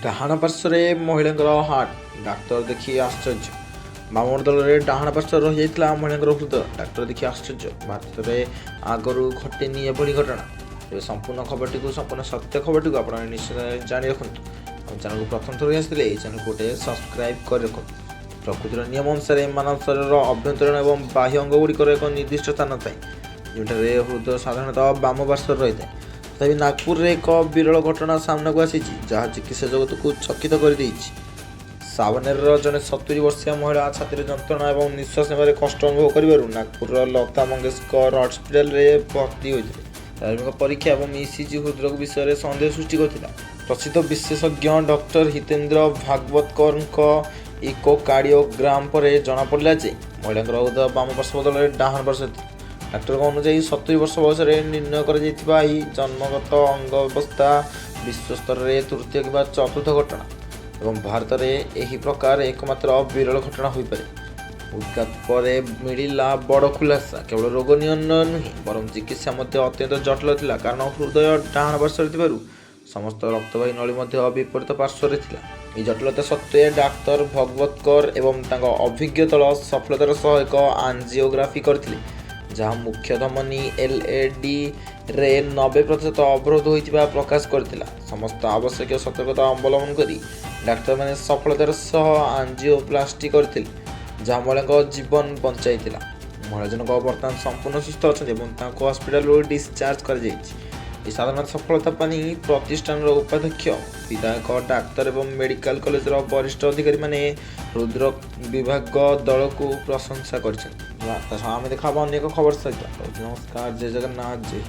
ଡାହାଣ ପାର୍ଶ୍ୱରେ ମହିଳାଙ୍କର ହାର୍ଟ, ଡାକ୍ତର ଦେଖି ଆଶ୍ଚର୍ଯ୍ୟ। ବାମମଣ୍ଡଳରେ ଡାହାଣ ପାର୍ଶ୍ୱରେ ରହିଯାଇଥିଲା ମହିଳାଙ୍କର ହୃଦୟ, ଡାକ୍ତର ଦେଖି ଆଶ୍ଚର୍ଯ୍ୟ। ଭାରତରେ ଆଗରୁ ଘଟେନି ଏଭଳି ଘଟଣା। ତେବେ ସମ୍ପୂର୍ଣ୍ଣ ସତ୍ୟ ଖବରଟିକୁ ଆପଣ ନିଶ୍ଚୟ ଜାଣି ରଖନ୍ତୁ। ଆମ ଚ୍ୟାନେଲକୁ ପ୍ରଥମ ଥର ଆସିଥିଲେ ଏହି ଚ୍ୟାନେଲକୁ ଗୋଟେ ସବସ୍କ୍ରାଇବ୍ କରି ରଖନ୍ତୁ। ପ୍ରକୃତିର ନିୟମ ଅନୁସାରେ ମାନବ ଶରୀରର ଅଭ୍ୟନ୍ତରୀଣ ଏବଂ ବାହ୍ୟ ଅଙ୍ଗଗୁଡ଼ିକର ଏକ ନିର୍ଦ୍ଦିଷ୍ଟ ସ୍ଥାନ ଥାଏ, ଯେଉଁଠାରେ ହୃଦୟ ସାଧାରଣତଃ ବାମ ପାର୍ଶ୍ୱରେ ରହିଥାଏ। ତଥାପି ନାଗପୁରରେ ଏକ ବିରଳ ଘଟଣା ସାମ୍ନାକୁ ଆସିଛି, ଯାହା ଚିକିତ୍ସା ଜଗତକୁ ଚକିତ କରିଦେଇଛି। ସାବନେରର ଜଣେ 70 ବର୍ଷୀୟ ମହିଳା ଛାତିରେ ଯନ୍ତ୍ରଣା ଏବଂ ନିଶ୍ୱାସ ନେବାରେ କଷ୍ଟ ଅନୁଭବ କରିବାରୁ ନାଗପୁରର ଲତା ମଙ୍ଗେଶକର ହସ୍ପିଟାଲରେ ଭର୍ତ୍ତି ହୋଇଥିଲେ। ପ୍ରାରମ୍ଭିକ ପରୀକ୍ଷା ଏବଂ ଇସିଜି ହୃଦରୋଗ ବିଷୟରେ ସନ୍ଦେହ ସୃଷ୍ଟି କରିଥିଲା। ପ୍ରସିଦ୍ଧ ବିଶେଷଜ୍ଞ ଡକ୍ଟର ହିତେନ୍ଦ୍ର ଭାଗବତକରଙ୍କ ଇକୋକାର୍ଡିଓଗ୍ରାମ ପରେ ଜଣାପଡ଼ିଲା ଯେ ମହିଳାଙ୍କର ହୃଦୟ ବାମ ପାର୍ଶ୍ୱ ବଦଳରେ ଡାହାଣ ପାର୍ଶ୍ୱରେ ଥିଲା। ଡାକ୍ତରଙ୍କ ଅନୁଯାୟୀ 70 ବର୍ଷ ବୟସରେ ନିର୍ଣ୍ଣୟ କରାଯାଇଥିବା ଏହି ଜନ୍ମଗତ ଅଙ୍ଗ ବ୍ୟବସ୍ଥା ବିଶ୍ୱସ୍ତରରେ ତୃତୀୟ କିମ୍ବା ଚତୁର୍ଥ ଘଟଣା ଏବଂ ଭାରତରେ ଏହି ପ୍ରକାର ଏକମାତ୍ର ବିରଳ ଘଟଣା ହୋଇପାରେ। ଉଦ୍ଘାତ ପରେ ମିଳିଲା ବଡ଼ ଖୁଲାସା। କେବଳ ରୋଗ ନିର୍ଣ୍ଣୟ ନୁହେଁ, ବରଂ ଚିକିତ୍ସା ମଧ୍ୟ ଅତ୍ୟନ୍ତ ଜଟିଳ ଥିଲା, କାରଣ ହୃଦୟ ଡାହାଣ ପାର୍ଶ୍ୱରେ ଥିବାରୁ ସମସ୍ତ ରକ୍ତବାହୀ ନଳୀ ମଧ୍ୟ ବିପରୀତ ପାର୍ଶ୍ୱରେ ଥିଲା। ଏହି ଜଟିଳତା ସତ୍ତ୍ୱେ ଡାକ୍ତର ଭଗବତକର ଏବଂ ତାଙ୍କ ଅଭିଜ୍ଞ ଦଳ ସଫଳତାର ସହ ଏକ ଆଞ୍ଜିଓଗ୍ରାଫି କରିଥିଲେ, ଯାହା ମୁଖ୍ୟ ଧମନୀ LADରେ 90% ଅବରୋଧ ହୋଇଥିବା ପ୍ରକାଶ କରିଥିଲା। ସମସ୍ତ ଆବଶ୍ୟକୀୟ ସତର୍କତା ଅବଲମ୍ବନ କରି ଡାକ୍ତରମାନେ ସଫଳତାର ସହ ଆଞ୍ଜିଓପ୍ଲାଷ୍ଟି କରିଥିଲେ, ଯାହା ମହିଳାଙ୍କ ଜୀବନ ବଞ୍ଚାଇଥିଲା। ମହିଳା ଜଣକ ବର୍ତ୍ତମାନ ସମ୍ପୂର୍ଣ୍ଣ ସୁସ୍ଥ ଅଛନ୍ତି ଏବଂ ତାଙ୍କୁ ହସ୍ପିଟାଲରୁ ଡିସଚାର୍ଜ କରାଯାଇଛି। ଏହି ସାଧାରଣ ସଫଳତା ପାଇଁ ପ୍ରତିଷ୍ଠାନର ଉପାଧ୍ୟକ୍ଷ, ବିଧାୟକ, ଡାକ୍ତର ଏବଂ ମେଡିକାଲ କଲେଜର ବରିଷ୍ଠ ଅଧିକାରୀମାନେ ହୃଦରୋଗ ବିଭାଗ ଦଳକୁ ପ୍ରଶଂସା କରିଛନ୍ତି। ତା ସହ ଆମେ ଦେଖା ହେବା ଅନ୍ୟ ଏକ ଖବର ସହିତ। ନମସ୍କାର, ଜୟ ଜଗନ୍ନାଥ, ଜୟ